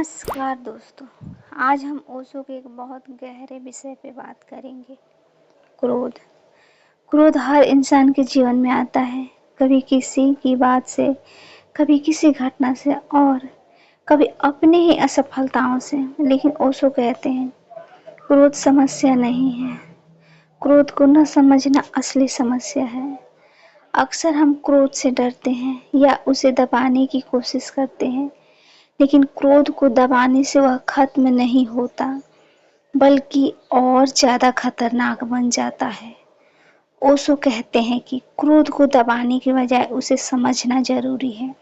नमस्कार दोस्तों। आज हम ओशो के एक बहुत गहरे विषय पे बात करेंगे। क्रोध। क्रोध हर इंसान के जीवन में आता है, कभी किसी की बात से, कभी किसी घटना से और कभी अपनी ही असफलताओं से। लेकिन ओशो कहते हैं क्रोध समस्या नहीं है, क्रोध को न समझना असली समस्या है। अक्सर हम क्रोध से डरते हैं या उसे दबाने की कोशिश करते हैं, लेकिन क्रोध को दबाने से वह खत्म नहीं होता, बल्कि और ज्यादा खतरनाक बन जाता है। ओशो कहते हैं कि क्रोध को दबाने के बजाय उसे समझना जरूरी है।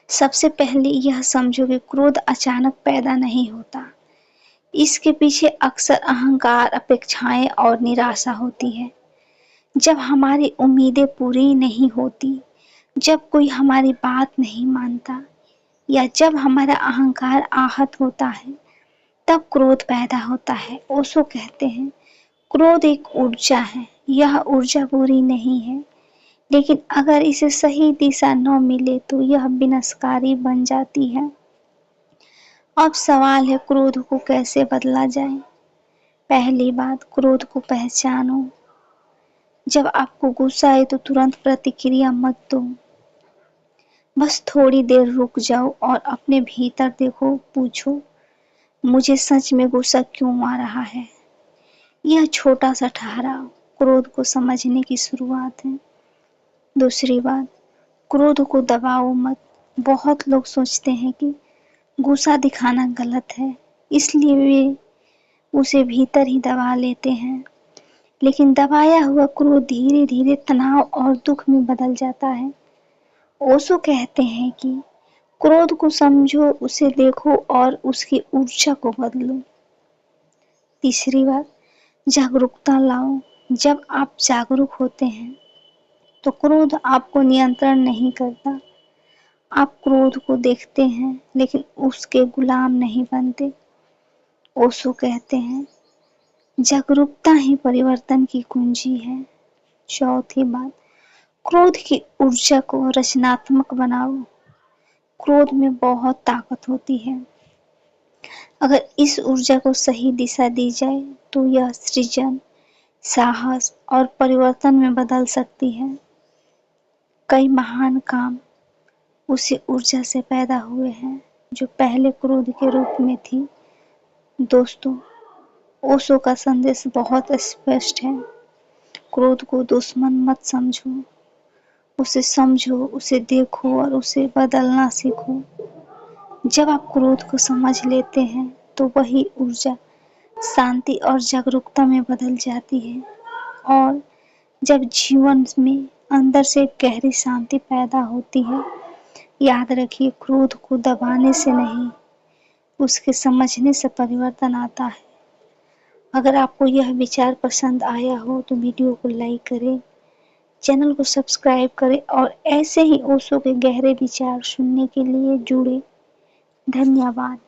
सबसे पहले यह समझो कि क्रोध अचानक पैदा नहीं होता। इसके पीछे अक्सर अहंकार, अपेक्षाएं और निराशा होती है। जब हमारी उम्मीदें पूरी नहीं होती, जब कोई हमारी बात नहीं मानता या जब हमारा अहंकार आहत होता है, तब क्रोध पैदा होता है। ओशो कहते हैं क्रोध एक ऊर्जा है, यह ऊर्जा बुरी नहीं है, लेकिन अगर इसे सही दिशा न मिले तो यह विनाशकारी बन जाती है। अब सवाल है क्रोध को कैसे बदला जाए। पहली बात, क्रोध को पहचानो। जब आपको गुस्सा आए तो तुरंत प्रतिक्रिया मत दो, बस थोड़ी देर रुक जाओ और अपने भीतर देखो, पूछो मुझे सच में गुस्सा क्यों आ रहा है। यह छोटा सा ठहराव क्रोध को समझने की शुरुआत है। दूसरी बात, क्रोध को दबाओ मत। बहुत लोग सोचते हैं कि गुस्सा दिखाना गलत है, इसलिए वे उसे भीतर ही दबा लेते हैं। लेकिन दबाया हुआ क्रोध धीरे धीरे तनाव और दुख में बदल जाता है। ओशो कहते हैं कि क्रोध को समझो, उसे देखो और उसकी ऊर्जा को बदलो। तीसरी बात, जागरूकता लाओ। जब आप जागरूक होते हैं तो क्रोध आपको नियंत्रण नहीं करता। आप क्रोध को देखते हैं लेकिन उसके गुलाम नहीं बनते। ओशो कहते हैं जागरूकता ही परिवर्तन की कुंजी है। चौथी बात, क्रोध की ऊर्जा को रचनात्मक बनाओ। क्रोध में बहुत ताकत होती है। अगर इस ऊर्जा को सही दिशा दी जाए तो यह सृजन, साहस और परिवर्तन में बदल सकती है। कई महान काम उसी ऊर्जा से पैदा हुए हैं जो पहले क्रोध के रूप में थी। दोस्तों, ओशो का संदेश बहुत स्पष्ट है। क्रोध को दुश्मन मत समझो, उसे समझो, उसे देखो और उसे बदलना सीखो। जब आप क्रोध को समझ लेते हैं तो वही ऊर्जा शांति और जागरूकता में बदल जाती है, और जब जीवन में अंदर से गहरी शांति पैदा होती है, याद रखिए क्रोध को दबाने से नहीं, उसके समझने से परिवर्तन आता है। अगर आपको यह विचार पसंद आया हो तो वीडियो को लाइक करें, चैनल को सब्सक्राइब करें और ऐसे ही ओशो के गहरे विचार सुनने के लिए जुड़े। धन्यवाद।